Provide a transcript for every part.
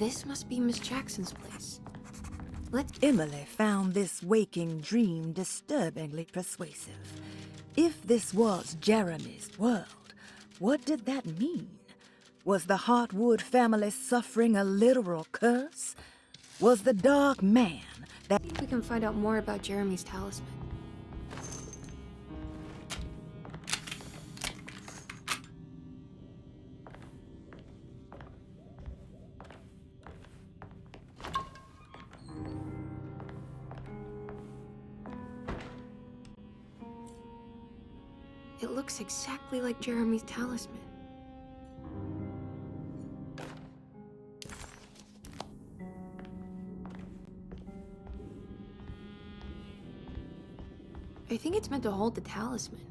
This must be Miss Jackson's place. Let's... Emily found this waking dream disturbingly persuasive. If this was Jeremy's world, what did that mean? Was the Hartwood family suffering a literal curse? Was the Dark Man that... We can find out more about Jeremy's talisman. It looks exactly like Jeremy's talisman. I think it's meant to hold the talisman.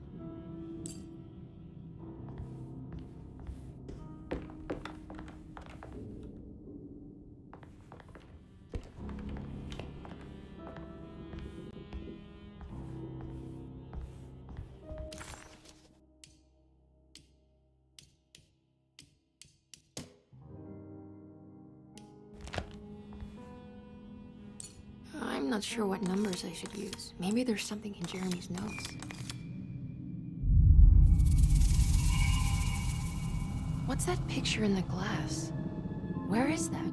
I'm not sure what numbers I should use. Maybe there's something in Jeremy's notes. What's that picture in the glass? Where is that?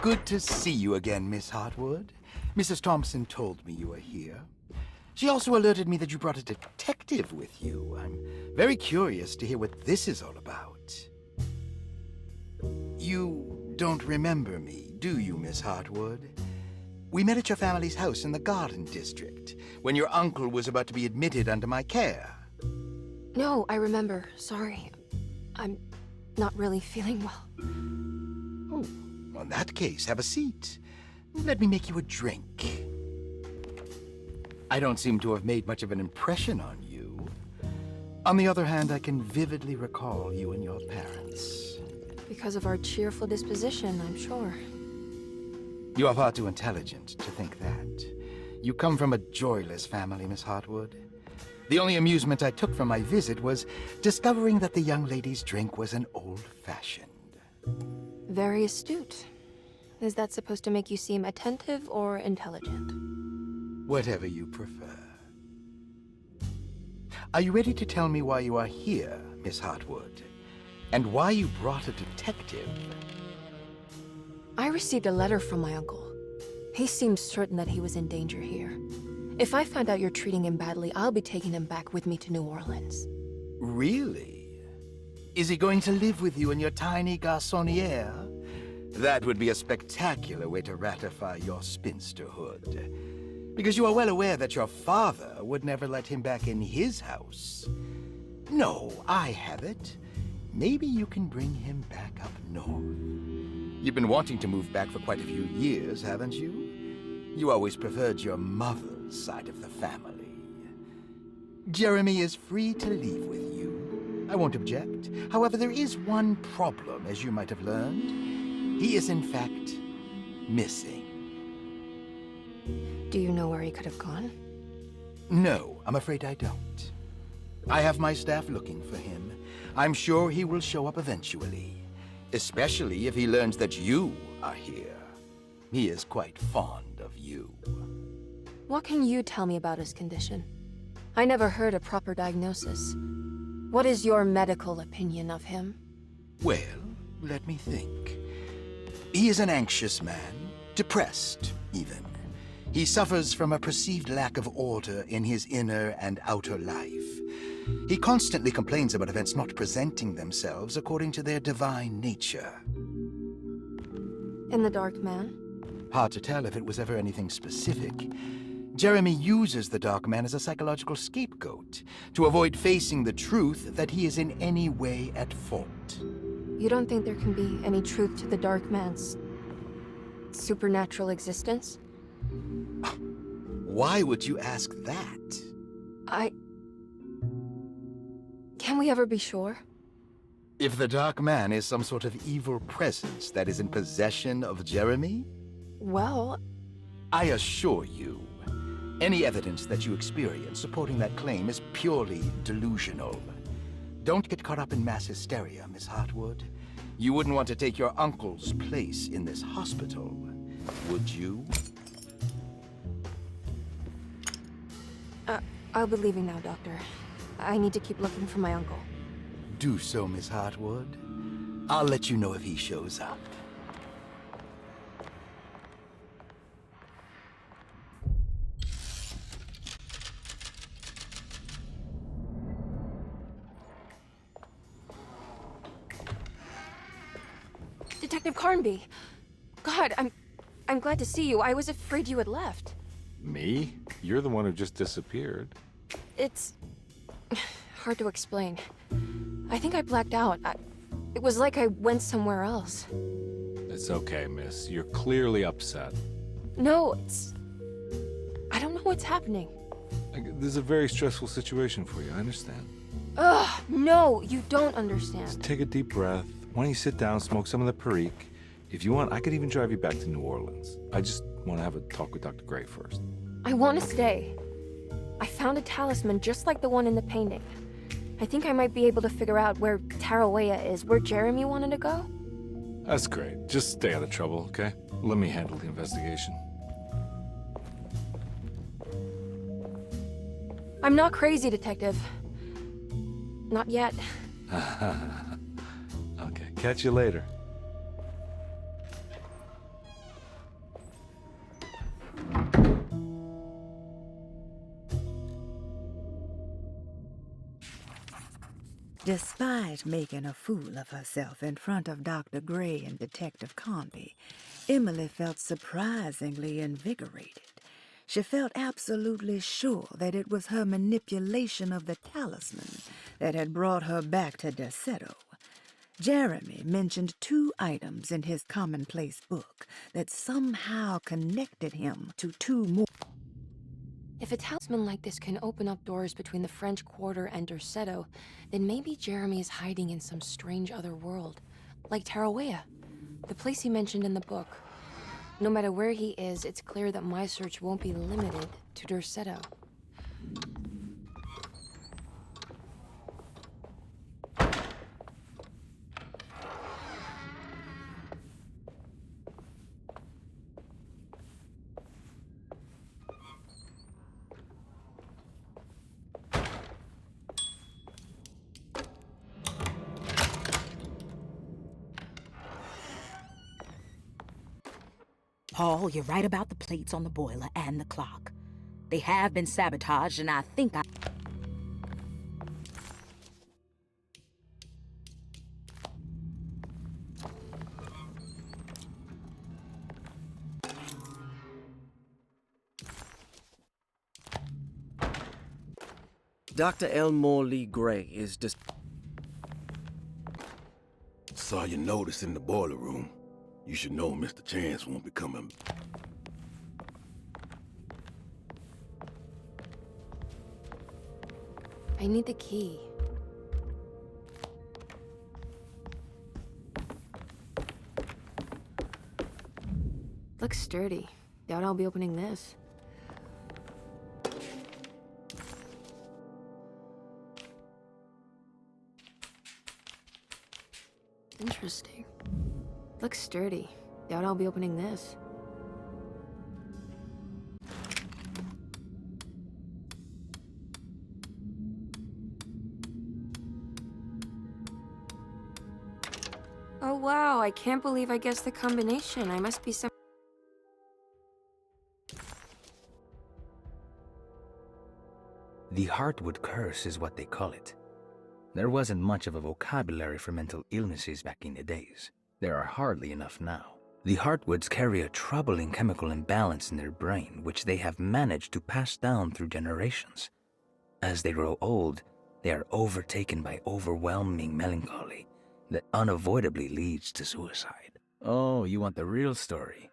Good to see you again, Miss Hartwood. Mrs. Thompson told me you were here. She also alerted me that you brought a detective with you. I'm very curious to hear what this is all about. You don't remember me, do you, Miss Hartwood? We met at your family's house in the Garden District, when your uncle was about to be admitted under my care. No, I remember. Sorry. I'm not really feeling well. Oh, well, in that case, have a seat. Let me make you a drink. I don't seem to have made much of an impression on you. On the other hand, I can vividly recall you and your parents. Because of our cheerful disposition, I'm sure. You are far too intelligent to think that. You come from a joyless family, Miss Hartwood. The only amusement I took from my visit was discovering that the young lady's drink was an old-fashioned. Very astute. Is that supposed to make you seem attentive or intelligent? Whatever you prefer. Are you ready to tell me why you are here, Miss Hartwood? And why you brought a detective? I received a letter from my uncle. He seems certain that he was in danger here. If I find out you're treating him badly, I'll be taking him back with me to New Orleans. Really? Is he going to live with you in your tiny garçonniere? That would be a spectacular way to ratify your spinsterhood. Because you are well aware that your father would never let him back in his house. No, I have it. Maybe you can bring him back up north. You've been wanting to move back for quite a few years, haven't you? You always preferred your mother's side of the family. Jeremy is free to leave with you. I won't object. However, there is one problem, as you might have learned. He is, in fact, missing. Do you know where he could have gone? No, I'm afraid I don't. I have my staff looking for him. I'm sure he will show up eventually. Especially if he learns that you are here. He is quite fond of you. What can you tell me about his condition? I never heard a proper diagnosis. What is your medical opinion of him? Well, let me think. He is an anxious man, depressed, even. He suffers from a perceived lack of order in his inner and outer life. He constantly complains about events not presenting themselves according to their divine nature. And the Dark Man? Hard to tell if it was ever anything specific. Jeremy uses the Dark Man as a psychological scapegoat to avoid facing the truth that he is in any way at fault. You don't think there can be any truth to the Dark Man's supernatural existence? Why would you ask that? Can we ever be sure? If the Dark Man is some sort of evil presence that is in possession of Jeremy, Well, I assure you, any evidence that you experience supporting that claim is purely delusional. Don't get caught up in mass hysteria, Miss Hartwood. You wouldn't want to take your uncle's place in this hospital, would you? I'll be leaving now, Doctor. I need to keep looking for my uncle. Do so, Miss Hartwood. I'll let you know if he shows up. Detective Carnby! God, I'm glad to see you. I was afraid you had left. Me? You're the one who just disappeared. It's hard to explain. I think I blacked out. It was like I went somewhere else. It's okay, miss. You're clearly upset. No, I don't know what's happening. This is a very stressful situation for you, I understand. Ugh, no, you don't Just understand. take a deep breath. Why don't you sit down, smoke some of the Perique? If you want, I could even drive you back to New Orleans. I just want to have a talk with Dr. Gray first. I want to stay. I found a talisman just like the one in the painting. I think I might be able to figure out where Tarawea is, where Jeremy wanted to go. That's great. Just stay out of trouble, okay? Let me handle the investigation. I'm not crazy, Detective. Not yet. Okay, catch you later. Despite making a fool of herself in front of Dr. Gray and Detective Carnby, Emily felt surprisingly invigorated. She felt absolutely sure that it was her manipulation of the talisman that had brought her back to Derceto. Jeremy mentioned 2 items in his commonplace book that somehow connected him to 2 more. If a talisman like this can open up doors between the French Quarter and Derceto, then maybe Jeremy is hiding in some strange other world. Like Tarawea, the place he mentioned in the book. No matter where he is, it's clear that my search won't be limited to Derceto. Paul, you're right about the plates on the boiler and the clock. They have been sabotaged, and I think I... Dr. Elmore Lee Gray is Saw your notice in the boiler room. You should know Mr. Chance won't be coming. I need the key. Looks sturdy. Doubt I'll be opening this. Interesting. Looks sturdy. Doubt I'll be opening this. Oh wow, I can't believe I guessed the combination. I must be some... The Hartwood curse is what they call it. There wasn't much of a vocabulary for mental illnesses back in the days. There are hardly enough now. The Hartwoods carry a troubling chemical imbalance in their brain, which they have managed to pass down through generations. As they grow old, they are overtaken by overwhelming melancholy that unavoidably leads to suicide. Oh, you want the real story?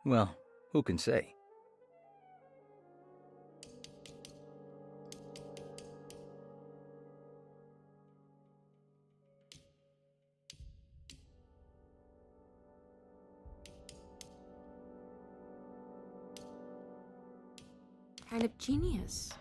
Well, who can say? Kind of genius.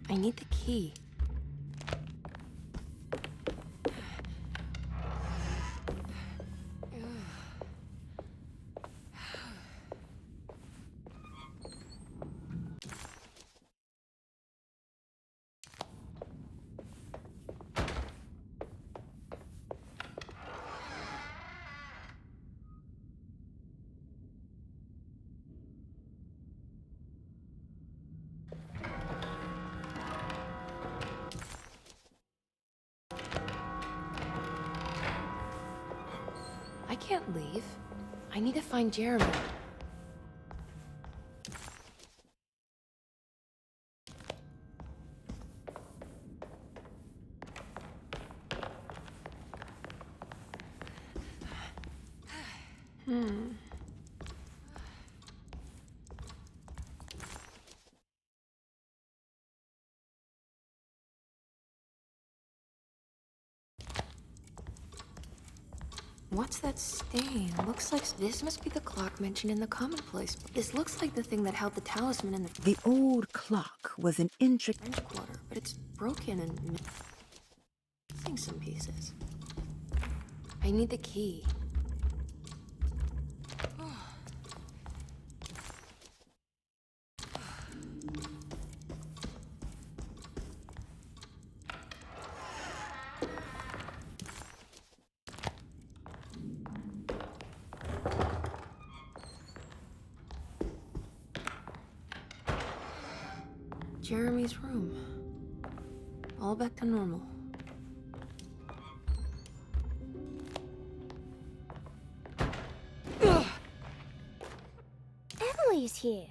I need the key. I can't leave. I need to find Jeremy. What's that stain? Looks like this must be the clock mentioned in the commonplace. This looks like the thing that held the talisman in the The old clock was an intricate. French Quarter, but it's broken and missing some pieces. I need the key. Jeremy's room. All back to normal. Emily's here.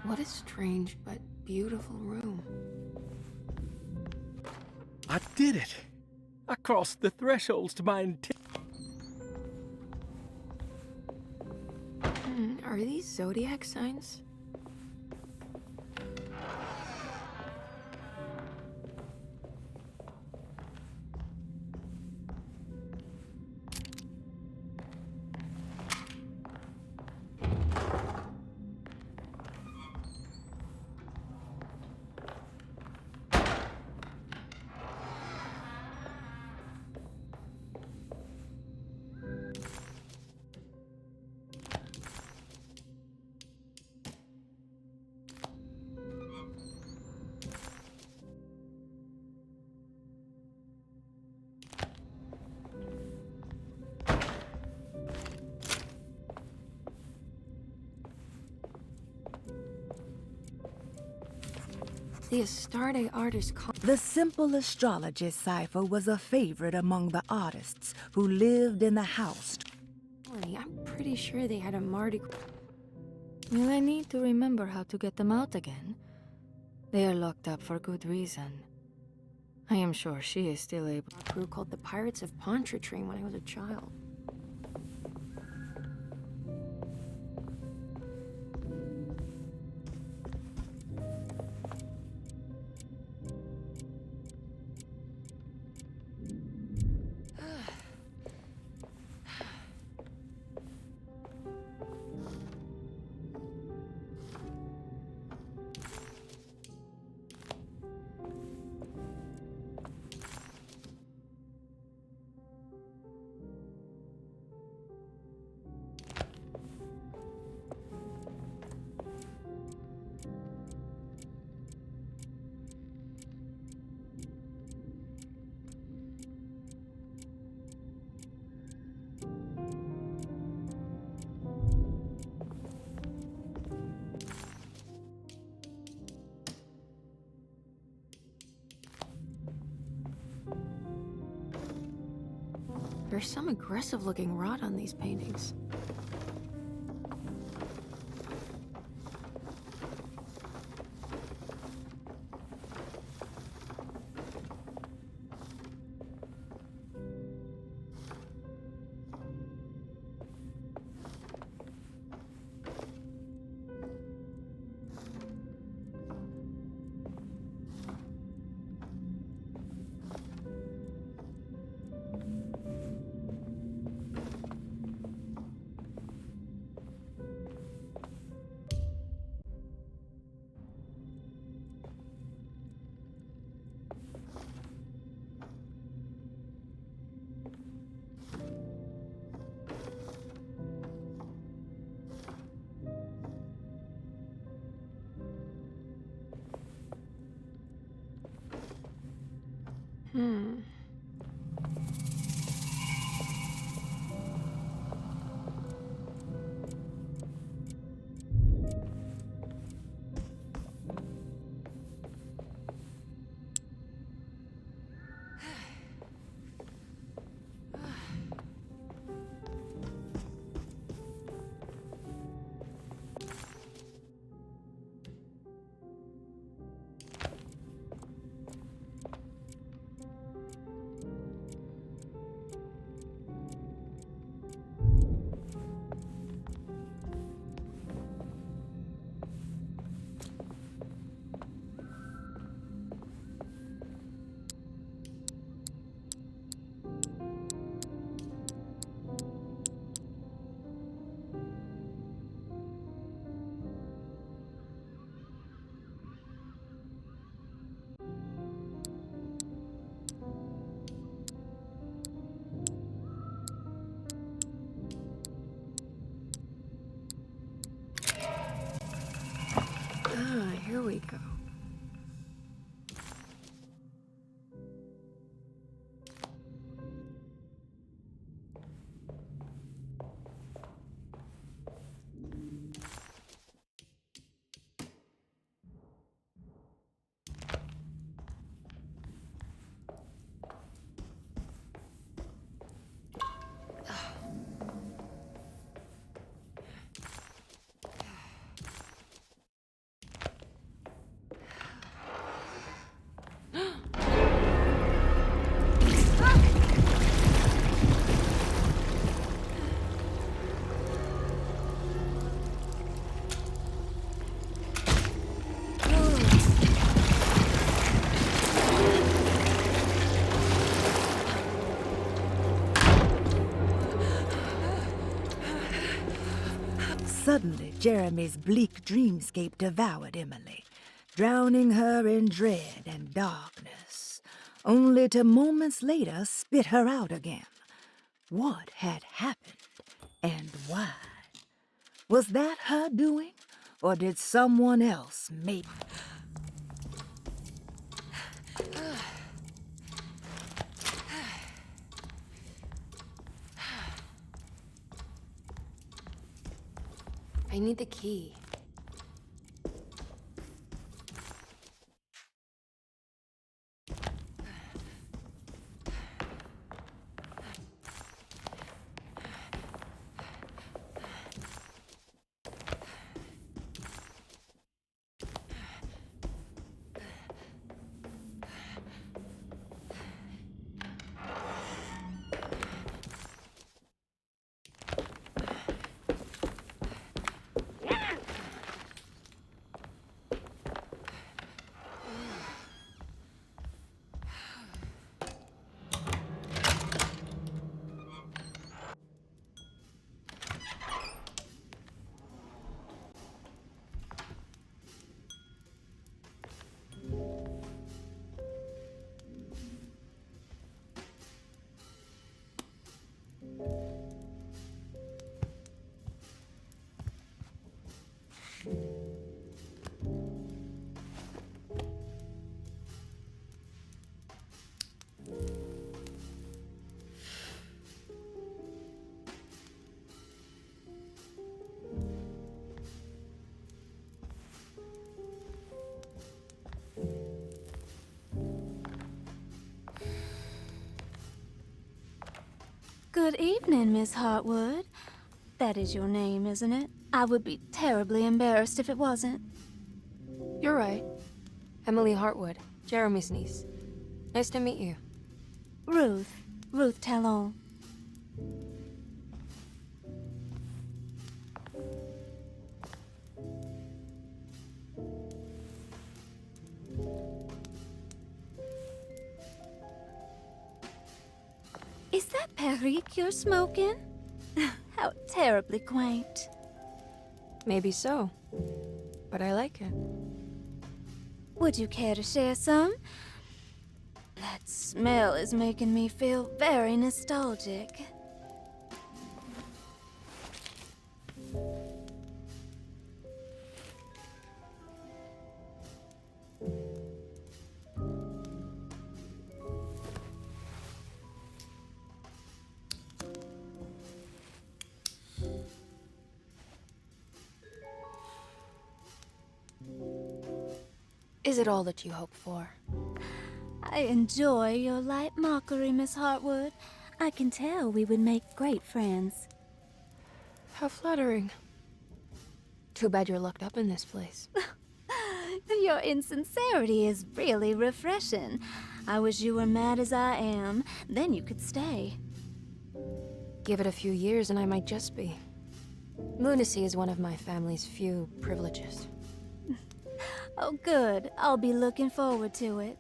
What a strange but beautiful room. I did it! I crossed the thresholds to my intent. Are these zodiac signs? The Astarte artist. The simple astrology cipher was a favorite among the artists who lived in the house. I'm pretty sure they had a Mardi Gras. Will I need to remember how to get them out again? They are locked up for good reason. I am sure she is still able. Crew called the Pirates of Pontchartrain when I was a child. There's some aggressive-looking rot on these paintings. Here we go. Suddenly, Jeremy's bleak dreamscape devoured Emily, drowning her in dread and darkness, only to moments later spit her out again. What had happened, and why? Was that her doing, or did someone else make... I need the key. Good evening, Miss Hartwood. That is your name, isn't it? I would be terribly embarrassed if it wasn't. You're right. Emily Hartwood, Jeremy's niece. Nice to meet you. Ruth Talon. Is that Perique you're smoking? How terribly quaint. Maybe so, but I like it. Would you care to share some? That smell is making me feel very nostalgic. Is it all that you hope for? I enjoy your light mockery, Miss Hartwood. I can tell we would make great friends. How flattering. Too bad you're locked up in this place. Your insincerity is really refreshing. I wish you were mad as I am, then you could stay. Give it a few years and I might just be. Lunacy is one of my family's few privileges. Oh, good. I'll be looking forward to it.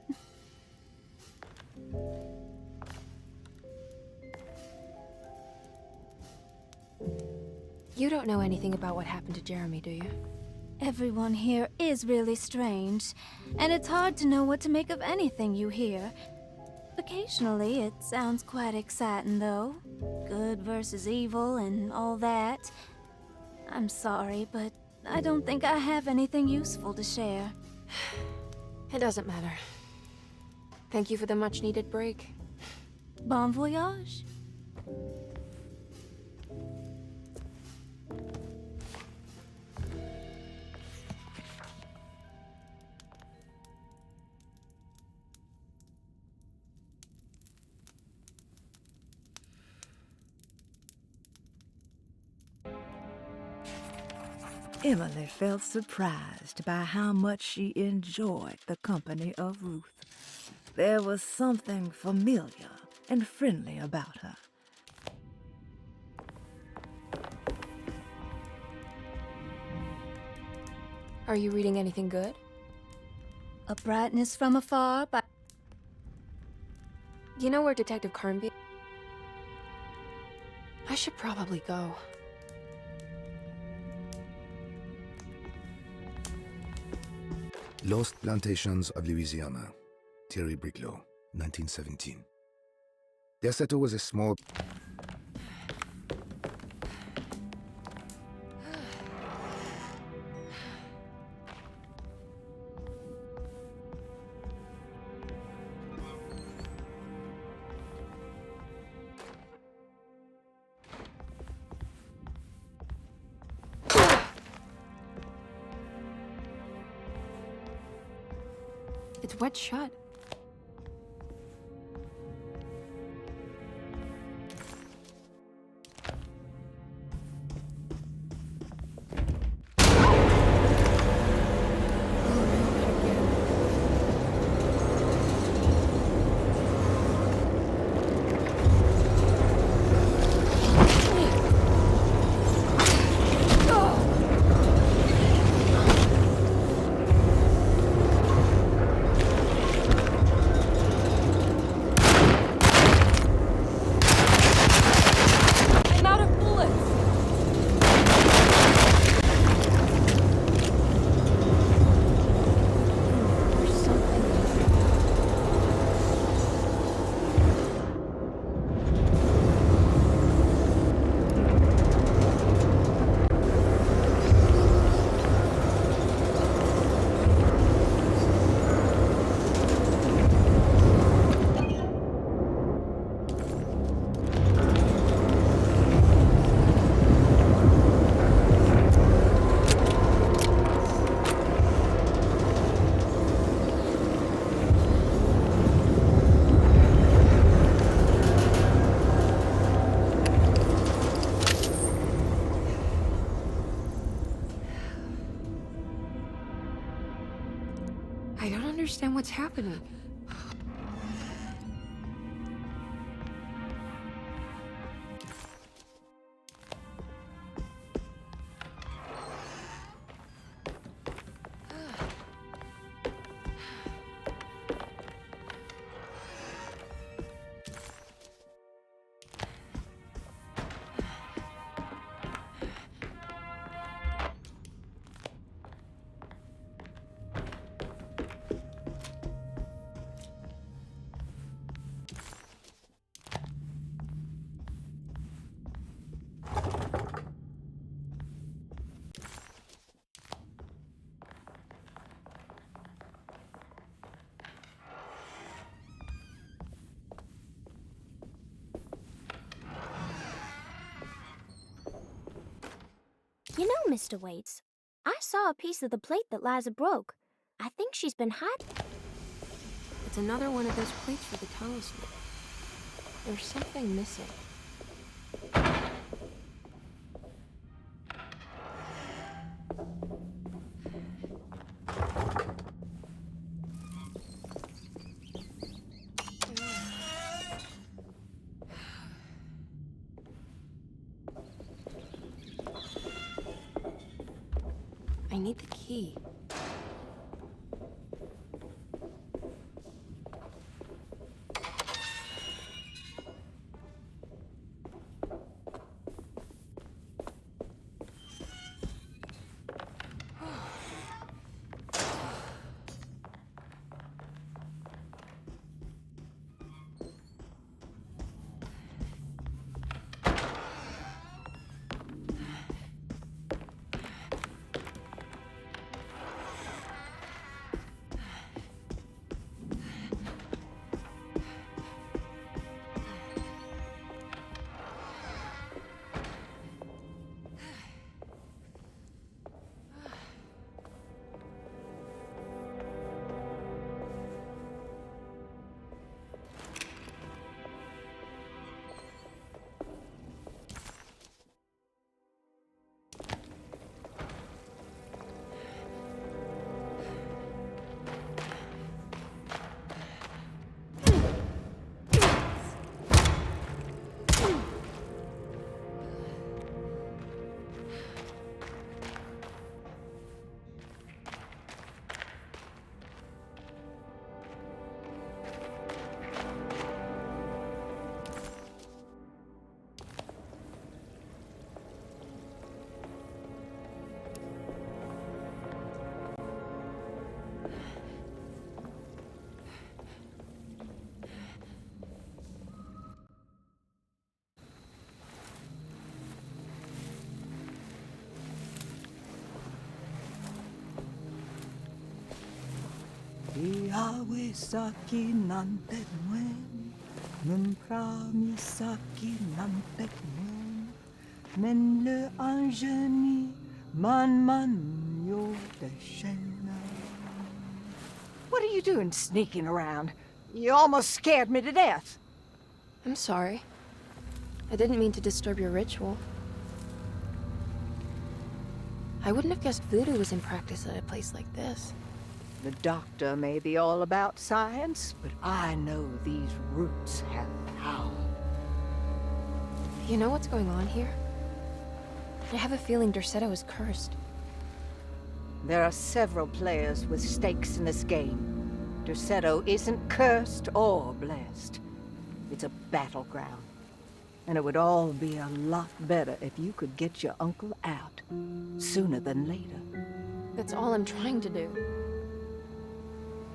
You don't know anything about what happened to Jeremy, do you? Everyone here is really strange, and it's hard to know what to make of anything you hear. Occasionally, it sounds quite exciting, though. Good versus evil and all that. I'm sorry, but I don't think I have anything useful to share. It doesn't matter. Thank you for the much-needed break. Bon voyage. Emily felt surprised by how much she enjoyed the company of Ruth. There was something familiar and friendly about her. Are you reading anything good? A brightness from afar by... You know where Detective Carnby... I should probably go. Lost Plantations of Louisiana, Thierry Briclot, 1917. Deseto was a small... It's wet shut. understand what's happening. You know, Mr. Waits, I saw a piece of the plate that Liza broke. I think she's been hiding. It's another one of those plates for the talisman. There's something missing. I need the key. Yahweh saki nampet mwen, memprami saki nampet mwen, men le anjeni man yo deshena. What are you doing sneaking around? You almost scared me to death. I'm sorry. I didn't mean to disturb your ritual. I wouldn't have guessed voodoo was in practice at a place like this. The doctor may be all about science, but I know these roots have power. You know what's going on here? I have a feeling Derceto is cursed. There are several players with stakes in this game. Derceto isn't cursed or blessed. It's a battleground. And it would all be a lot better if you could get your uncle out sooner than later. That's all I'm trying to do.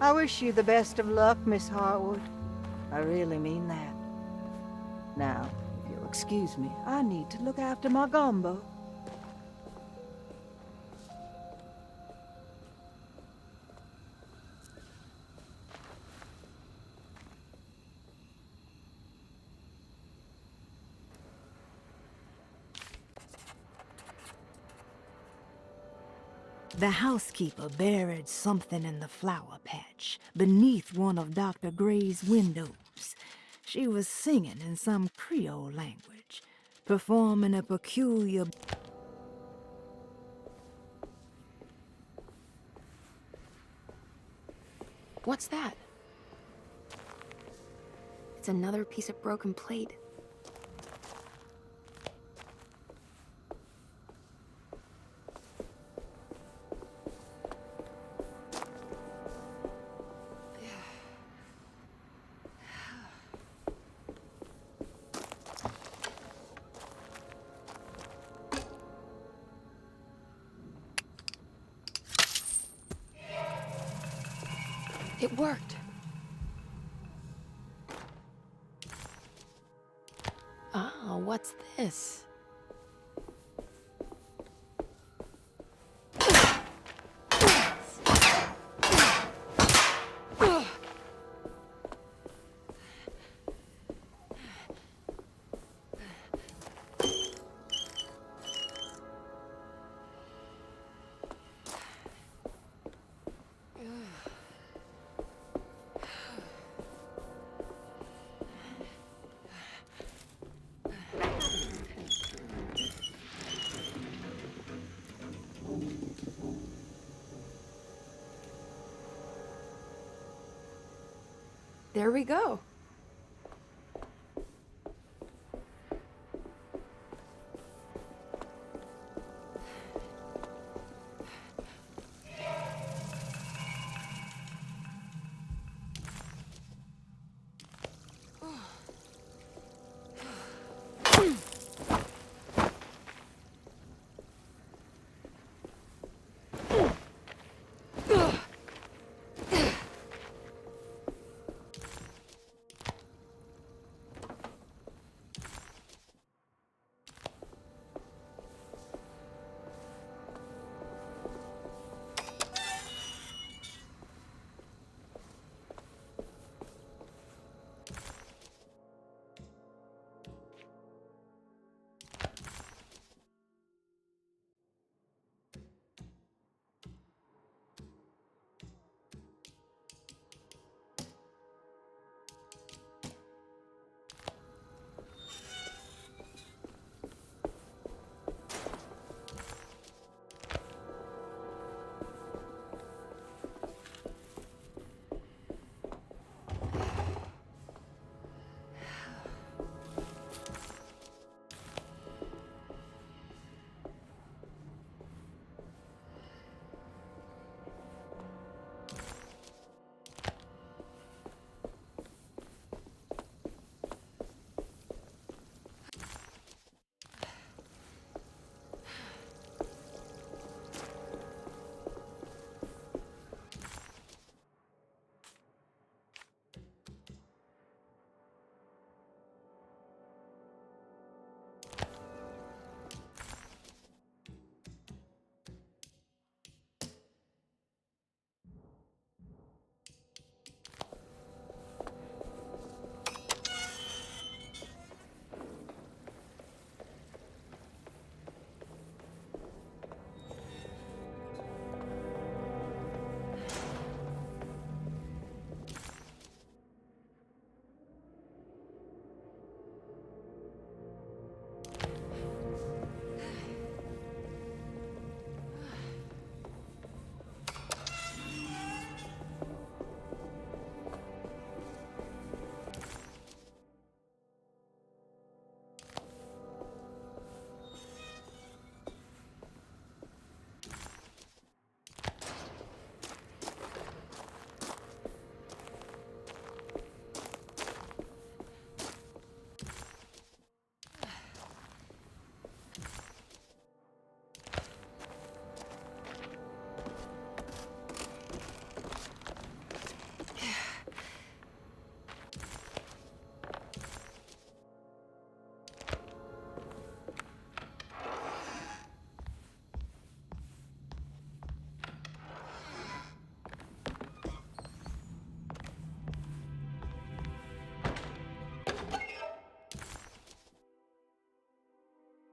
I wish you the best of luck, Miss Harwood. I really mean that. Now, if you'll excuse me, I need to look after my gumbo. The housekeeper buried something in the flower patch beneath one of Dr. Gray's windows. She was singing in some Creole language, performing a peculiar... What's that? It's another piece of broken plate. It worked. Ah, what's this? There we go.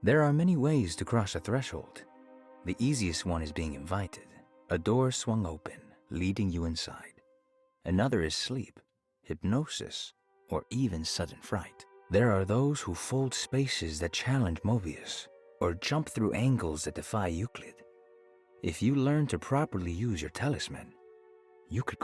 There are many ways to cross a threshold. The easiest one is being invited. A door swung open, leading you inside. Another is sleep, hypnosis, or even sudden fright. There are those who fold spaces that challenge Mobius, or jump through angles that defy Euclid. If you learn to properly use your talisman, you could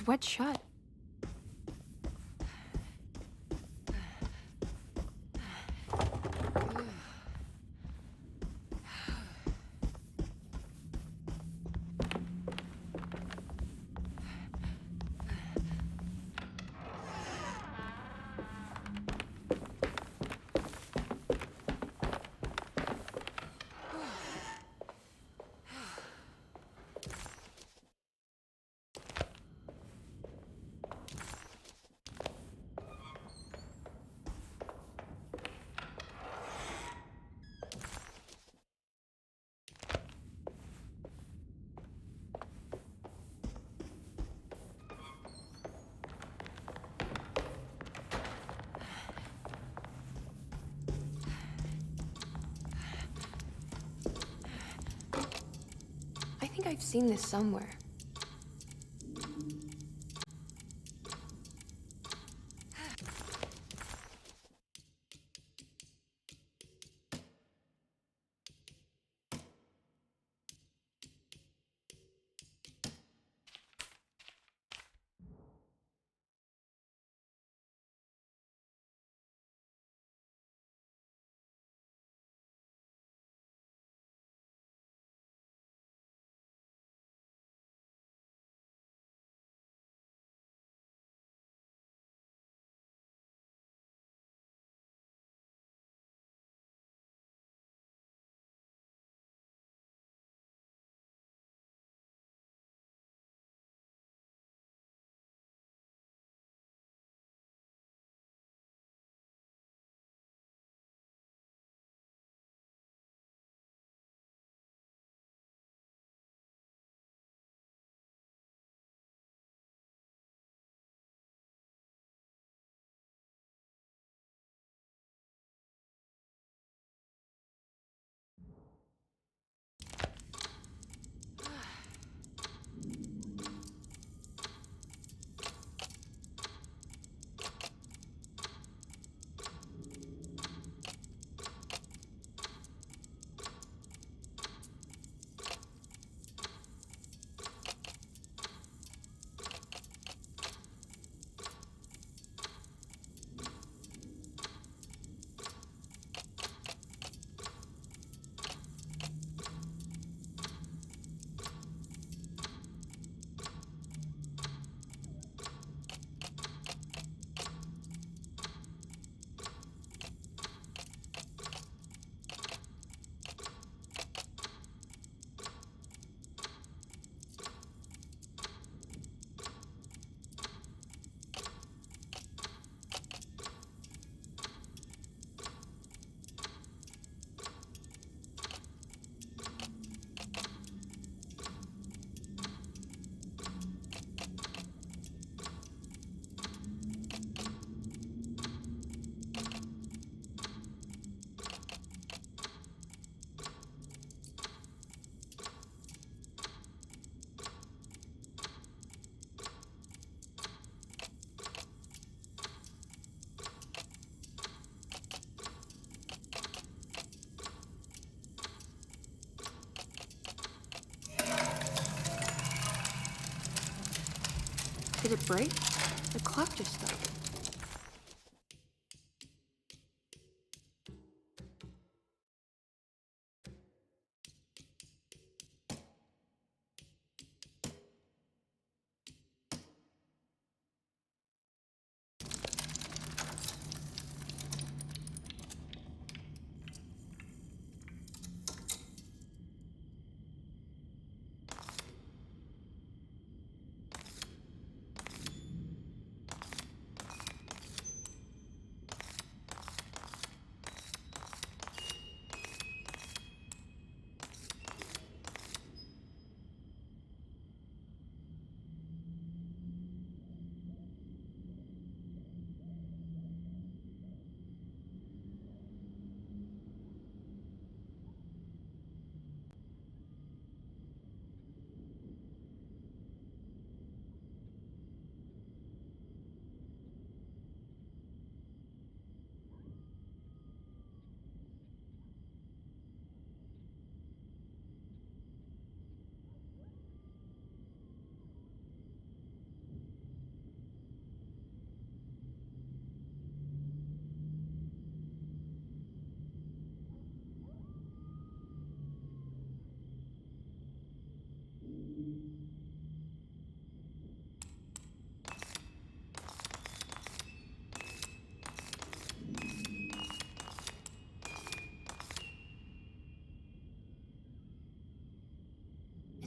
It's wet shut. I think I've seen this somewhere. Did it break? The clock just stopped.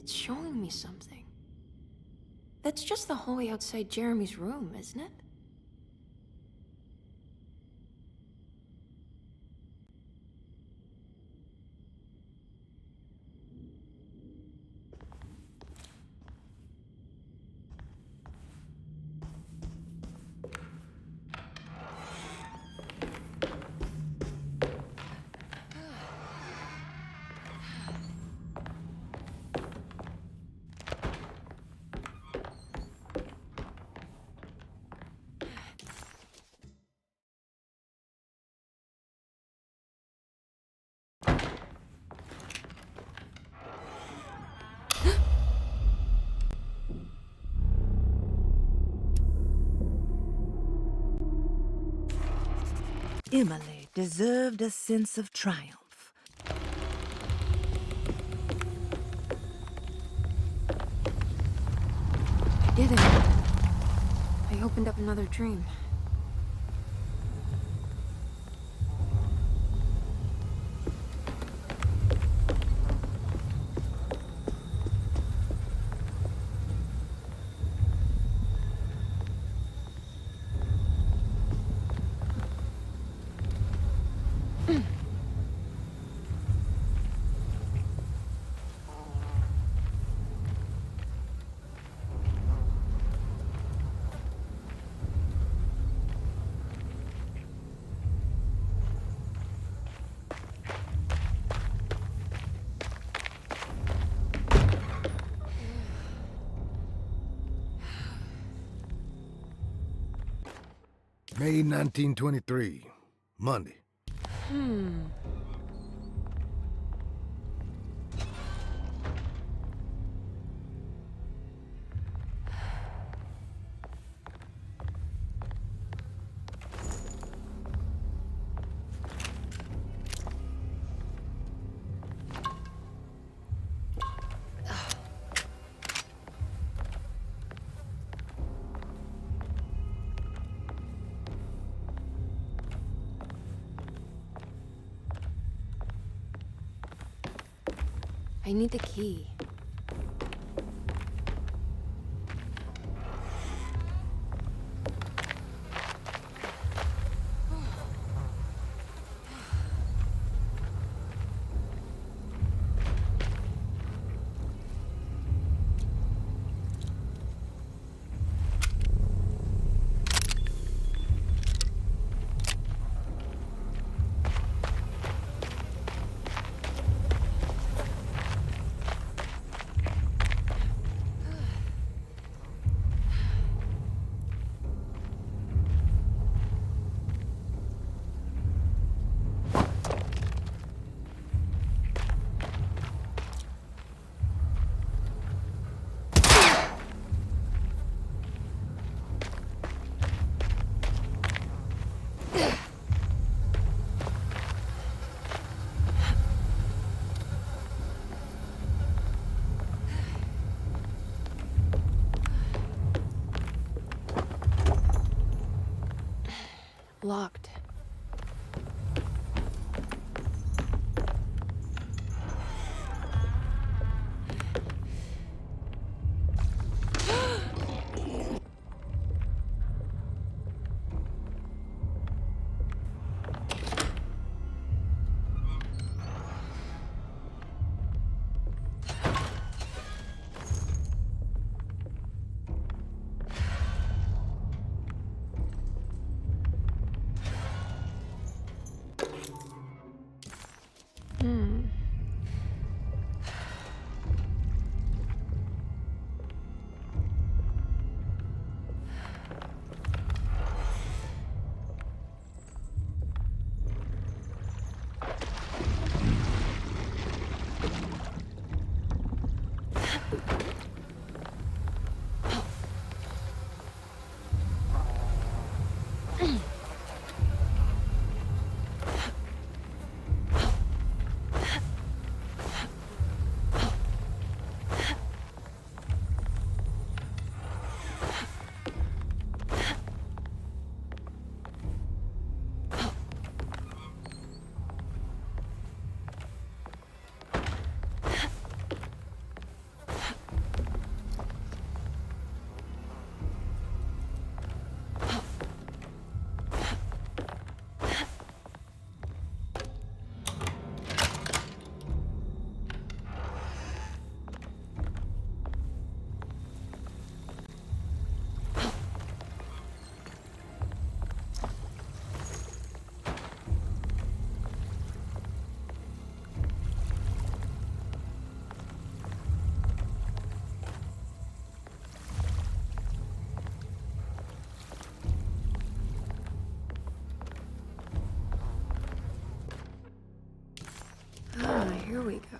It's showing me something. That's just the hallway outside Jeremy's room, isn't it? Emily deserved a sense of triumph. I did it. I opened up another dream. May 1923, Monday. I need the key. Locked. Here we go.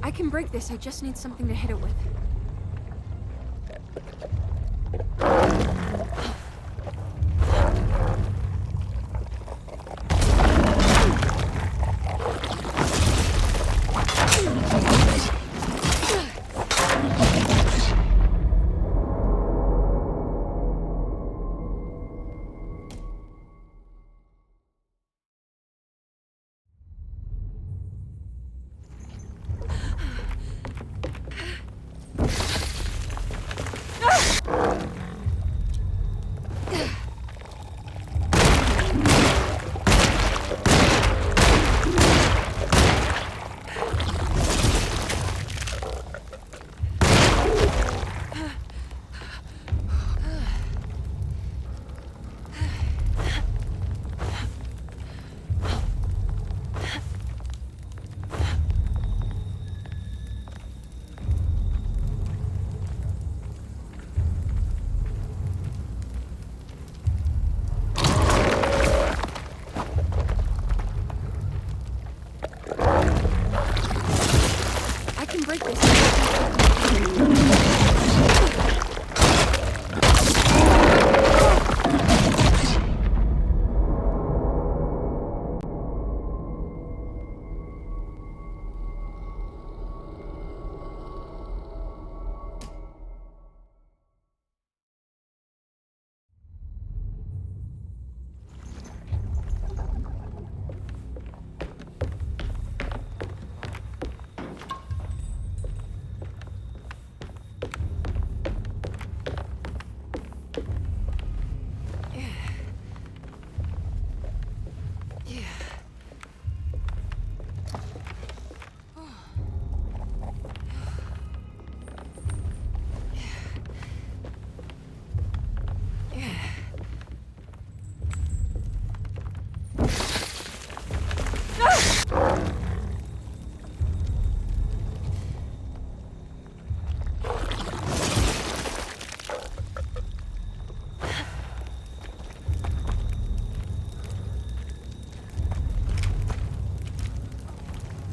I can break this, I just need something to hit it with.